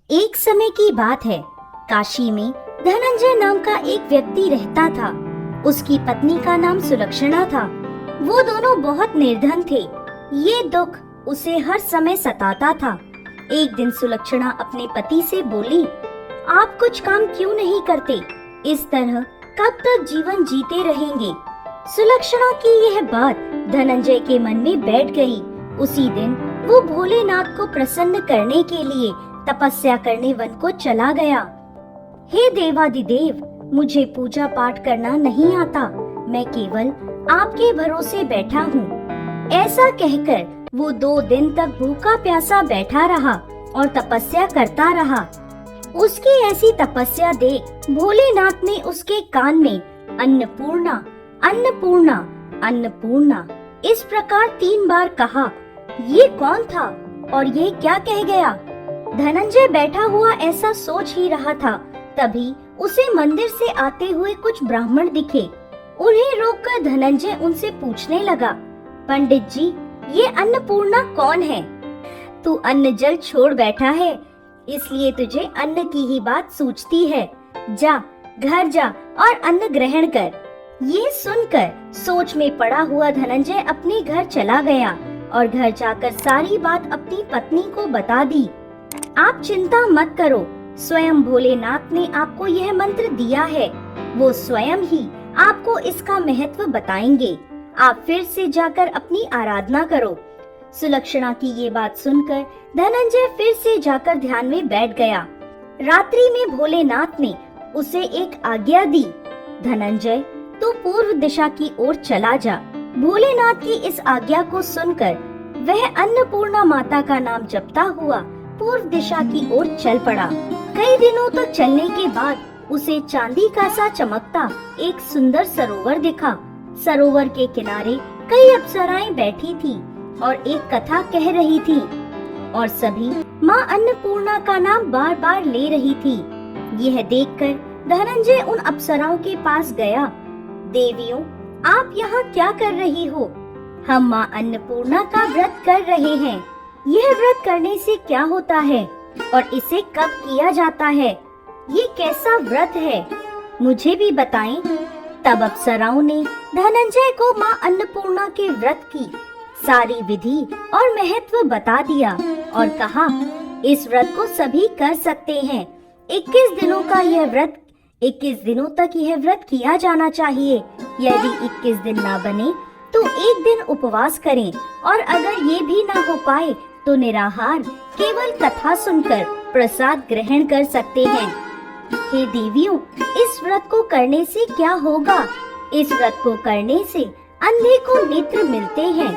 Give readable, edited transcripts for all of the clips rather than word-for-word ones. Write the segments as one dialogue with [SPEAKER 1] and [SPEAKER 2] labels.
[SPEAKER 1] एक समय की बात है। काशी में धनंजय नाम का एक व्यक्ति रहता था। उसकी पत्नी का नाम सुलक्षणा था। वो दोनों बहुत निर्धन थे। ये दुख उसे हर समय सताता था। एक दिन सुलक्षणा अपने पति से बोली, आप कुछ काम क्यों नहीं करते? इस तरह कब तक जीवन जीते रहेंगे? सुलक्षणा की यह बात धनंजय के मन में बैठ गई। उसी दिन वो भोलेनाथ को प्रसन्न करने के लिए तपस्या करने वन को चला गया। हे देवादिदेव, मुझे पूजा पाठ करना नहीं आता। मैं केवल आपके भरोसे बैठा हूँ। ऐसा कहकर वो 2 दिन तक भूखा प्यासा बैठा रहा और तपस्या करता रहा। उसकी ऐसी तपस्या देख भोलेनाथ ने उसके कान में अन्नपूर्णा, अन्नपूर्णा, अन्नपूर्णा इस प्रकार 3 बार कहा। ये कौन था और ये क्या कह गया? धनंजय बैठा हुआ ऐसा सोच ही रहा था, तभी उसे मंदिर से आते हुए कुछ ब्राह्मण दिखे। उन्हें रोककर धनंजय उनसे पूछने लगा, पंडित जी, ये अन्नपूर्णा कौन है? तू अन्न जल छोड़ बैठा है, इसलिए तुझे अन्न की ही बात सूझती है। जा, घर जा और अन्न ग्रहण कर। ये सुनकर सोच में पड़ा हुआ धनंजय अपने घर चला गया और घर जाकर सारी बात अपनी पत्नी को बता दी। आप चिंता मत करो, स्वयं भोलेनाथ ने आपको यह मंत्र दिया है। वो स्वयं ही आपको इसका महत्व बताएंगे। आप फिर से जाकर अपनी आराधना करो। सुलक्षणा की ये बात सुनकर धनंजय फिर से जाकर ध्यान में बैठ गया। रात्रि में भोलेनाथ ने उसे एक आज्ञा दी, धनंजय, तू पूर्व दिशा की ओर चला जा। भोलेनाथ की इस आज्ञा को सुनकर वह अन्नपूर्णा माता का नाम जपता हुआ पूर्व दिशा की ओर चल पड़ा। कई दिनों तक चलने के बाद उसे चांदी का सा चमकता एक सुंदर सरोवर दिखा। सरोवर के किनारे कई अप्सराएं बैठी थी और एक कथा कह रही थी और सभी माँ अन्नपूर्णा का नाम बार बार ले रही थी। यह देखकर धनंजय उन अप्सराओं के पास गया। देवियों, आप यहाँ क्या कर रही हो? हम माँ अन्नपूर्णा का व्रत कर रहे हैं। यह व्रत करने से क्या होता है और इसे कब किया जाता है? ये कैसा व्रत है? मुझे भी बताएं। तब अप्सराओं ने धनंजय को माँ अन्नपूर्णा के व्रत की सारी विधि और महत्व बता दिया और कहा, इस व्रत को सभी कर सकते हैं। 21 दिनों का यह व्रत 21 दिनों तक यह व्रत किया जाना चाहिए। यदि 21 दिन ना बने तो एक दिन उपवास करें और अगर ये भी ना हो पाए तो निराहार केवल कथा सुनकर प्रसाद ग्रहण कर सकते हैं। हे देवियों, इस व्रत को करने से क्या होगा? इस व्रत को करने से अंधे को नेत्र मिलते हैं,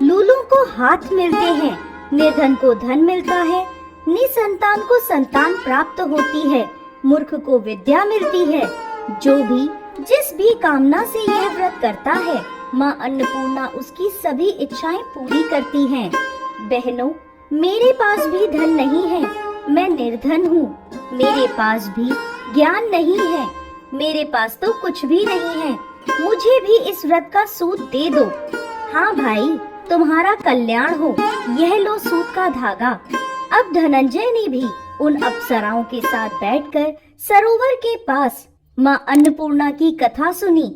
[SPEAKER 1] लूलों को हाथ मिलते हैं, निर्धन को धन मिलता है, निसंतान को संतान प्राप्त होती है, मूर्ख को विद्या मिलती है। जो भी जिस भी कामना से यह व्रत करता है, माँ अन्नपूर्णा उसकी सभी इच्छाएं पूरी करती हैं। बहनों, मेरे पास भी धन नहीं है, मैं निर्धन हूँ। मेरे पास भी ज्ञान नहीं है, मेरे पास तो कुछ भी नहीं है। मुझे भी इस व्रत का सूत दे दो। हाँ भाई, तुम्हारा कल्याण हो, यह लो सूत का धागा। अब धनंजय ने भी उन अप्सराओं के साथ बैठकर सरोवर के पास माँ अन्नपूर्णा की कथा सुनी।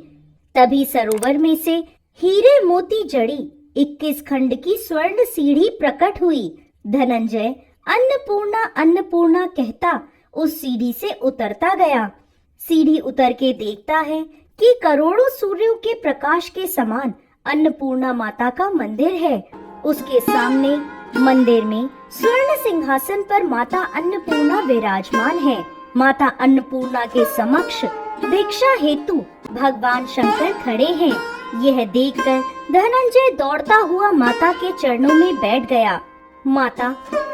[SPEAKER 1] तभी सरोवर में से हीरे मोती जड़ी 21 खंड की स्वर्ण सीढ़ी प्रकट हुई। धनंजय अन्नपूर्णा अन्नपूर्णा कहता उस सीढ़ी से उतरता गया। सीढ़ी उतर के देखता है कि करोड़ों सूर्यों के प्रकाश के समान अन्नपूर्णा माता का मंदिर है। उसके सामने मंदिर में स्वर्ण सिंहासन पर माता अन्नपूर्णा विराजमान है। माता अन्नपूर्णा के समक्ष भिक्षा हेतु भगवान शंकर खड़े हैं। यह देखकर धनंजय दौड़ता हुआ माता के चरणों में बैठ गया। माता,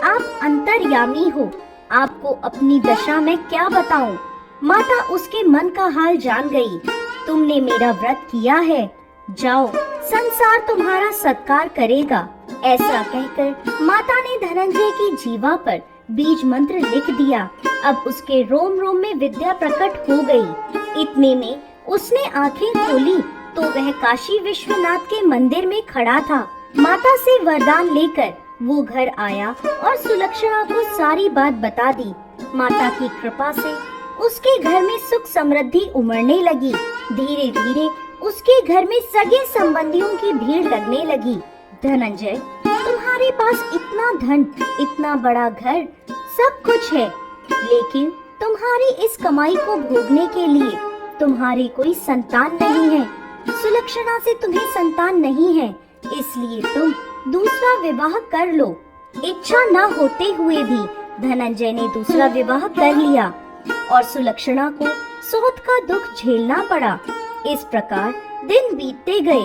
[SPEAKER 1] आप अंतर्यामी हो, आपको अपनी दशा में क्या बताऊं? माता उसके मन का हाल जान गई। तुमने मेरा व्रत किया है, जाओ, संसार तुम्हारा सत्कार करेगा। ऐसा कहकर माता ने धनंजय की जीवा पर बीज मंत्र लिख दिया। अब उसके रोम रोम में विद्या प्रकट हो गई। इतने में उसने आंखें खोली तो वह काशी विश्वनाथ के मंदिर में खड़ा था। माता से वरदान लेकर वो घर आया और सुलक्षणा को सारी बात बता दी। माता की कृपा से उसके घर में सुख समृद्धि उमड़ने लगी। धीरे धीरे उसके घर में सगे संबंधियों की भीड़ लगने लगी। धनंजय, तुम्हारे पास इतना धन, इतना बड़ा घर, सब कुछ है, लेकिन तुम्हारी इस कमाई को भोगने के लिए तुम्हारी कोई संतान नहीं है। सुलक्षणा से तुम्हें संतान नहीं है, इसलिए तुम दूसरा विवाह कर लो। इच्छा न होते हुए भी धनंजय ने दूसरा विवाह कर लिया और सुलक्षणा को सौत का दुख झेलना पड़ा। इस प्रकार दिन बीतते गए।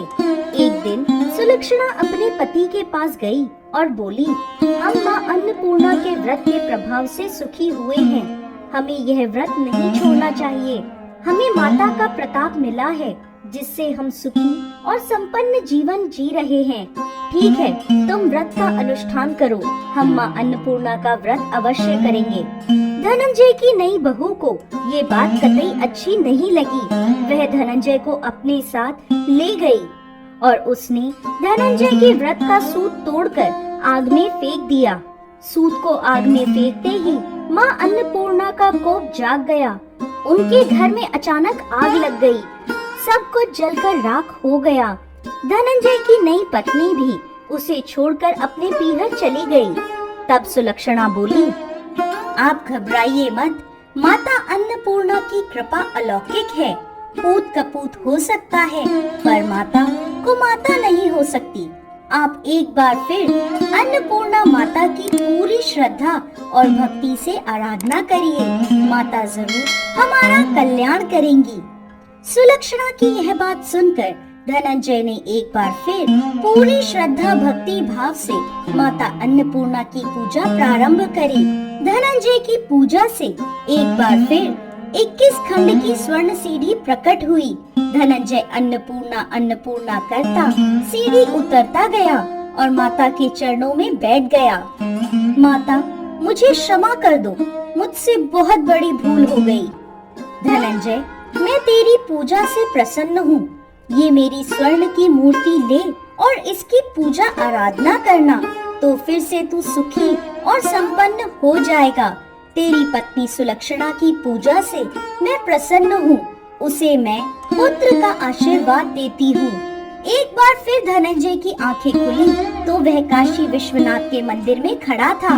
[SPEAKER 1] एक दिन सुलक्षणा अपने पति के पास गई और बोली, हम माँ अन्नपूर्णा के व्रत के प्रभाव से सुखी हुए हैं। हमें यह व्रत नहीं छोड़ना चाहिए। हमें माता का प्रताप मिला है, जिससे हम सुखी और संपन्न जीवन जी रहे हैं। ठीक है, तुम व्रत का अनुष्ठान करो। हम माँ अन्नपूर्णा का व्रत अवश्य करेंगे। धनंजय की नई बहू को ये बात कतई अच्छी नहीं लगी। वह धनंजय को अपने साथ ले गई और उसने धनंजय के व्रत का सूत तोड़कर आग में फेंक दिया। सूत को आग में फेंकते ही माँ अन्नपूर्णा का कोप जाग गया। उनके घर में अचानक आग लग गई। सब कुछ जलकर राख हो गया। धनंजय की नई पत्नी भी उसे छोड़कर अपने पीहर चली गई। तब सुलक्षणा बोली, आप घबराइए मत, माता अन्नपूर्णा की कृपा अलौकिक है। पूत कपूत हो सकता है, पर माता को माता नहीं हो सकती। आप एक बार फिर अन्नपूर्णा माता की पूरी श्रद्धा और भक्ति से आराधना करिए। माता जरूर हमारा कल्याण करेंगी। सुलक्षणा की यह बात सुनकर धनंजय ने एक बार फिर पूरी श्रद्धा भक्ति भाव से माता अन्नपूर्णा की पूजा प्रारंभ करी। धनंजय की पूजा से एक बार फिर 21 खंड की स्वर्ण सीढ़ी प्रकट हुई। धनंजय अन्नपूर्णा अन्नपूर्णा करता सीढ़ी उतरता गया और माता के चरणों में बैठ गया। माता, मुझे क्षमा कर दो, मुझसे बहुत बड़ी भूल हो गई। धनंजय, मैं तेरी पूजा से प्रसन्न हूँ। ये मेरी स्वर्ण की मूर्ति ले और इसकी पूजा आराधना करना, तो फिर से तू सुखी और संपन्न हो जाएगा। तेरी पत्नी सुलक्षणा की पूजा से मैं प्रसन्न हूँ। उसे मैं पुत्र का आशीर्वाद देती हूँ। एक बार फिर धनंजय की आंखें खुली तो वह काशी विश्वनाथ के मंदिर में खड़ा था।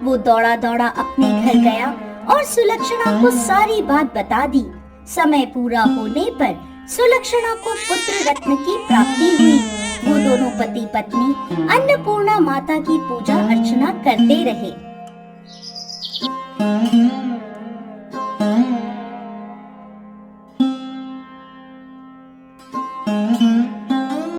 [SPEAKER 1] वो दौड़ा दौड़ा अपने घर गया और सुलक्षणा को सारी बात बता दी। समय पूरा होने पर सुलक्षणा को पुत्र रत्न की प्राप्ति हुई। वो दोनों पति पत्नी अन्नपूर्णा माता की पूजा अर्चना करते रहे।